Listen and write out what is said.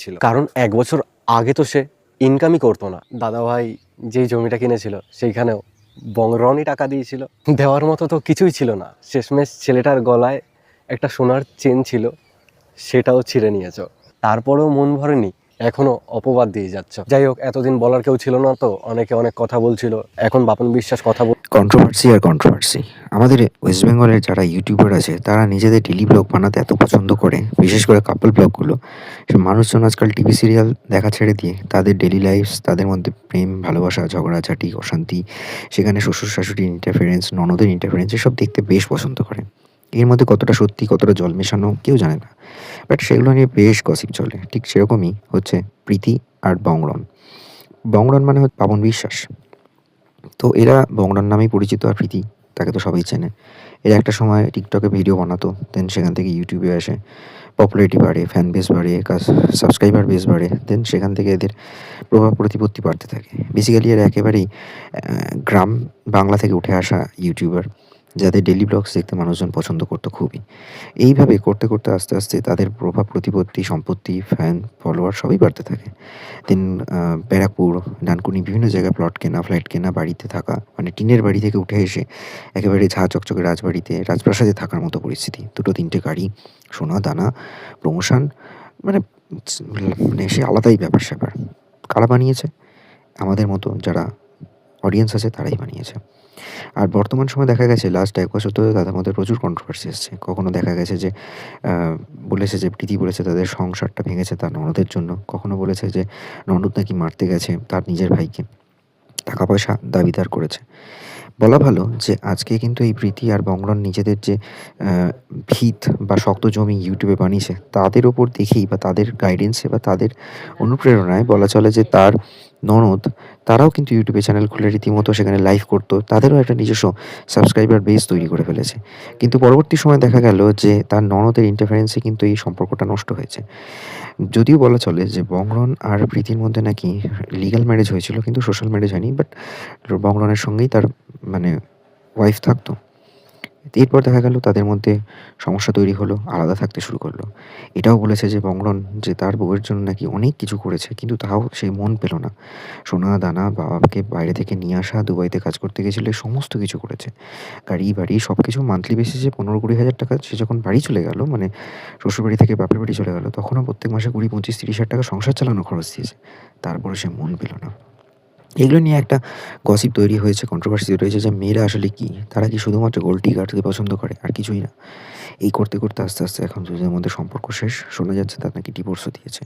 ছিল, কারণ 1 বছর আগে তো সে ইনকামই করতো না। দাদাভাই যেই জমিটা কিনেছিল সেইখানেও বংরনই টাকা দিয়েছিল, দেওয়ার মতো তো কিছুই ছিল না। শেষমেশ ছেলেটার গলায় একটা সোনার চেন ছিল, সেটাও ছিঁড়ে নিয়েছ। তারপরেও মন ভরেনি, এখনো অপবাদ দিয়ে যাচ্ছ। যাই হোক, এতদিন বলার কেউ ছিল না তো অনেকে অনেক কথা বলছিল, এখন বাপন বিশ্বাস কথা কন্ট্রোভার্সি আর কন্ট্রোভার্সি। আমাদের ওয়েস্ট বেঙ্গলের যারা ইউটিউবার আছে তারা নিজেদের ডেলি ব্লগ বানাতে এত পছন্দ করে, বিশেষ করে কাপল ব্লগগুলো। মানুষজন আজকাল টিভি সিরিয়াল দেখা ছেড়ে দিয়ে তাদের ডেলি লাইফস, তাদের মধ্যে প্রেম, ভালোবাসা, ঝগড়াঝাটি, অশান্তি, সেখানে শ্বশুর শাশুড়ির ইন্টারফারেন্স, ননদের ইন্টারফারেন্স, এসব দেখতে বেশ পছন্দ করে। এর মধ্যে কতটা সত্যি, কতটা জল মেশানো কেউ জানে না, বাট সেগুলো নিয়ে বেশ গসিপ চলে। ঠিক সেরকমই হচ্ছে প্রীতি আর বংরন। বংরন মানে হচ্ছে পাবন বিশ্বাস। তো এরা বংরন নামেই পরিচিত, আর প্রীতি তাকে তো সবাই চেনে। এরা একটা সময় টিকটকে ভিডিও বানাতো, দেন সেখান থেকে ইউটিউবে আসে, পপুলারিটি বাড়ে, ফ্যান বেস বাড়ে, সাবস্ক্রাইবার বেস বাড়ে, দেন সেখান থেকে এদের প্রভাব প্রতিপত্তি বাড়তে থাকে। বেসিক্যালি এরা একেবারেই গ্রাম বাংলা থেকে উঠে আসা ইউটিউবার, যাদের ডেইলি ব্লগস দেখতে মানুষজন পছন্দ করতো খুবই। এইভাবে করতে করতে আস্তে আস্তে তাদের প্রভাব প্রতিপত্তি, সম্পত্তি, ফ্যান, ফলোয়ার সবই বাড়তে থাকে। দেন ব্যারাকপুর, ডানকুনি বিভিন্ন জায়গায় প্লট কেনা, ফ্ল্যাট কেনা, বাড়িতে থাকা, মানে টিনের বাড়ি থেকে উঠে এসে একেবারে ঝাঁ চকচকে রাজবাড়িতে, রাজপ্রাসাদে থাকার মতো পরিস্থিতি। ২টো ৩টে গাড়ি, সোনা দানা, প্রমোশন, মানে মানে সে আলাদাই ব্যাপার-স্যাপার। কারা বানিয়েছে? আমাদের মতো যারা অডিয়েন্স আছে তারাই বানিয়েছে। আর বর্তমান সময়ে দেখা গেছে লাস্ট ১ বছর ধরে তাদের মধ্যে প্রচুর কন্ট্রোভার্সি এসছে। কখনো দেখা গেছে যে আ বলেছে যে প্রীতি বলেছে তাদের সংসারটা ভেঙেছে তার ননদের জন্য। কখনো বলেছে যে ননদ নাকি মারতে গেছে তার নিজের ভাইকে। টাকা-পয়সা দাবিদার করেছে। বলা ভালো যে আজকে কিন্তু এই প্রীতি আর বংরন নিজেদের যে আ ভিত বা শক্ত জমি ইউটিউবে বানিয়েছে, তাদের উপর দেখেই বা তাদের গাইডেন্সে বা তাদের অনুপ্রেরণায় বলা চলে যে তার ননদ, তারাও কিন্তু ইউটিউবে চ্যানেল খুলে রীতিমতো সেখানে লাইভ করত। তাদেরও একটা নিজস্ব সাবস্ক্রাইবার বেস তৈরি করে ফেলেছে। কিন্তু পরবর্তী সময়ে দেখা গেল যে তার ননদের ইন্টারফারেন্স এ কিন্তু এই সম্পর্কটা নষ্ট হয়েছে। যদিও বলা চলে যে বংরন আর প্রীতির মধ্যে নাকি লিগ্যাল ম্যারেজ হয়েছিল, কিন্তু সোশ্যাল ম্যারেজ হয়নি। বাট বংরনের সঙ্গেই তার মানে ওয়াইফ থাকতো। এরপর দেখা গেল তাদের মধ্যে সমস্যা তৈরি হলো, আলাদা থাকতে শুরু করলো। এটাও বলেছে যে বংরন যে তার বউয়ের জন্য নাকি অনেক কিছু করেছে, কিন্তু তাও সে মন পেল না। সোনা দানা, বাবাকে বাইরে থেকে নিয়ে আসা, দুবাইতে কাজ করতে গেছিল, এই সমস্ত কিছু করেছে। গাড়ি বাড়ি সবকিছু মান্থলি বেসিসে ১৫-২০ হাজার টাকা সে যখন বাড়ি চলে গেল, মানে শ্বশুরবাড়ি থেকে বাপের বাড়ি চলে গেল, তখনও প্রত্যেক মাসে ২০, ২৫, ৩০ হাজার টাকা সংসার চালানোর খরচ দিয়েছে। তারপরে সে মন পেল না। এগুলো নিয়ে একটা গসিপ তৈরি হয়েছে, কন্ট্রোভার্সি তৈরি হয়েছে যে মেয়েরা আসলে কি? তারা কি শুধুমাত্র গোল্ড ডিগারকে পছন্দ করে আর কিছুই না? এই করতে করতে আস্তে আস্তে এখন দুজনের মধ্যে সম্পর্ক শেষ। শোনা যাচ্ছে তার নাকি ডিভোর্সও দিয়েছে।